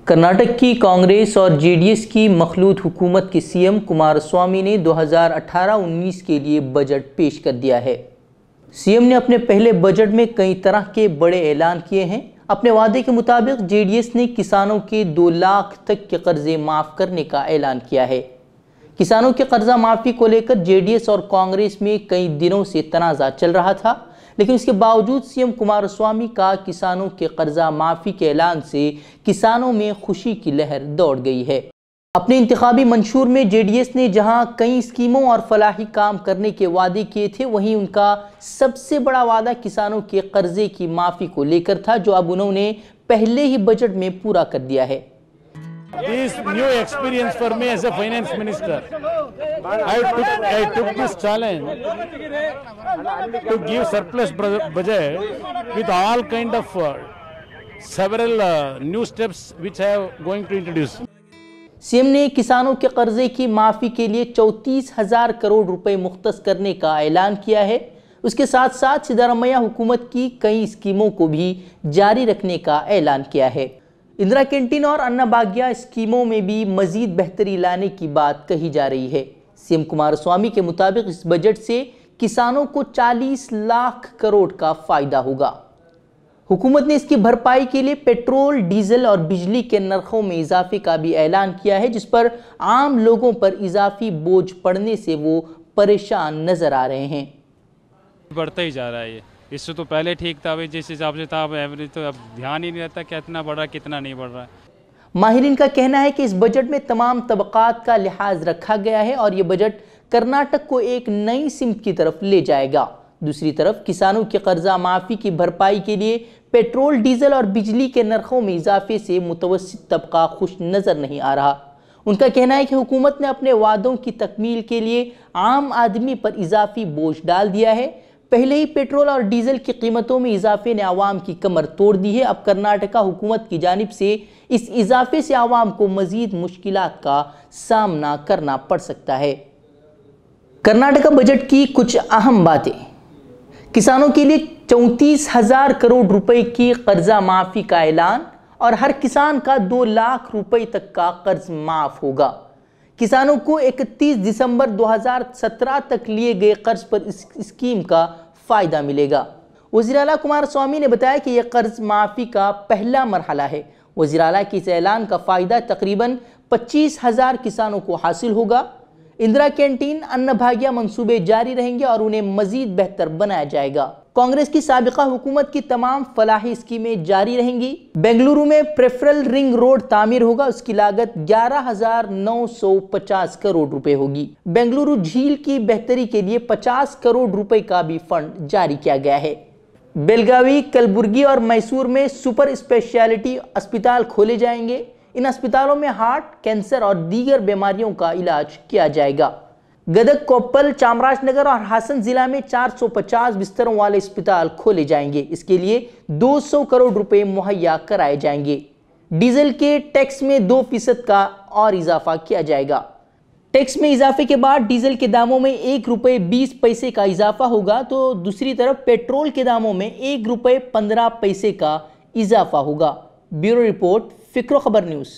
कर्नाटक की कांग्रेस और जेडीएस की मखलूत हुकूमत के सीएम कुमारस्वामी ने 2018-19 के लिए बजट पेश कर दिया है। सीएम ने अपने पहले बजट में कई तरह के बड़े ऐलान किए हैं। अपने वादे के मुताबिक जेडीएस ने किसानों के 2 लाख तक के कर्जे माफ़ करने का ऐलान किया है। किसानों के कर्जा माफ़ी को लेकर जेडीएस और कांग्रेस में कई दिनों से तनाज़ा चल रहा था, लेकिन इसके बावजूद सीएम कुमारस्वामी का किसानों के कर्जा माफ़ी के ऐलान से किसानों में खुशी की लहर दौड़ गई है। अपने इंतखाबी मंशूर में जेडीएस ने जहां कई स्कीमों और फलाही काम करने के वादे किए थे, वहीं उनका सबसे बड़ा वादा किसानों के कर्जे की माफ़ी को लेकर था, जो अब उन्होंने पहले ही बजट में पूरा कर दिया है। This new experience for me as a finance minister. I took this challenge to give surplus budget with all kind of several new steps which I am going to introduce. CM ने किसानों के कर्जे की माफ़ी के लिए 34,000 करोड़ रुपए मुख्तस करने का ऐलान किया है। उसके साथ साथ सिद्धारमैया हुकूमत की कई स्कीमों को भी जारी रखने का ऐलान किया है। इंदिरा कैंटीन और अन्नभाग्य स्कीमों में भी मजीद बेहतरी लाने की बात कही जा रही है। सीएम कुमारस्वामी के मुताबिक इस बजट से किसानों को 40 लाख करोड़ का फायदा होगा। हुकूमत ने इसकी भरपाई के लिए पेट्रोल, डीजल और बिजली के नरखों में इजाफे का भी ऐलान किया है, जिस पर आम लोगों पर इजाफी बोझ पड़ने से वो परेशान नजर आ रहे हैं। बढ़ता ही जा रहा है ये, इससे तो पहले ठीक था, भाई जिस हिसाब से था अब एवरेज तो अब ध्यान ही नहीं रहता कितना बढ़ रहा है कितना नहीं बढ़ रहा है। माहिरीन का कहना है कि इस बजट में तमाम तबकात का लिहाज रखा गया है और ये बजट कर्नाटक को एक नई सिमत की तरफ ले जाएगा। दूसरी तरफ किसानों के कर्जा माफ़ी की भरपाई के लिए पेट्रोल, डीजल और बिजली के नरखों में इजाफे से मुतवस्सित तबका खुश नज़र नहीं आ रहा। उनका कहना है कि हुकूमत ने अपने वादों की तकमील के लिए आम आदमी पर इजाफी बोझ डाल दिया है। पहले ही पेट्रोल और डीजल की कीमतों में इजाफे ने आवाम की कमर तोड़ दी है। अब कर्नाटका हुकूमत की जानिब से इस इजाफे से आवाम को मजीद मुश्किलात का सामना करना पड़ सकता है। कर्नाटका बजट की कुछ अहम बातें। किसानों के लिए 34,000 करोड़ रुपए की कर्जा माफ़ी का ऐलान और हर किसान का 2 लाख रुपए तक का कर्ज माफ़ होगा। किसानों को 31 दिसंबर 2017 तक लिए गए कर्ज पर इस स्कीम का फ़ायदा मिलेगा। वज़ीर आला कुमारस्वामी ने बताया कि यह कर्ज माफ़ी का पहला मरहला है। वज़ीर आला के इस ऐलान का फ़ायदा तकरीबन 25,000 किसानों को हासिल होगा। इंदिरा कैंटीन, अन्नभाग्य मंसूबे जारी रहेंगे और उन्हें मजीद बेहतर बनाया जाएगा। कांग्रेस की साबिका हुकूमत की तमाम फलाही स्कीमें जारी रहेंगी। बेंगलुरु में प्रेफरल रिंग रोड तामीर होगा, उसकी लागत 11,950 करोड़ रुपए होगी। बेंगलुरु झील की बेहतरी के लिए 50 करोड़ रुपए का भी फंड जारी किया गया है। बेलगावी, कलबुर्गी और मैसूर में सुपर स्पेशलिटी अस्पताल खोले जाएंगे। इन अस्पतालों में हार्ट, कैंसर और दीगर बीमारियों का इलाज किया जाएगा। गदग, कोप्पल, चामराजनगर और हासन जिला में 450 बिस्तरों वाले अस्पताल खोले जाएंगे। इसके लिए 200 करोड़ रुपए मुहैया कराए जाएंगे। डीजल के टैक्स में 2% का और इजाफा किया जाएगा। टैक्स में इजाफे के बाद डीजल के दामों में 1 रुपये 20 पैसे का इजाफा होगा, तो दूसरी तरफ पेट्रोल के दामों में 1 रुपये 15 पैसे का इजाफा होगा। ब्यूरो रिपोर्ट, फिक्रो खबर न्यूज़।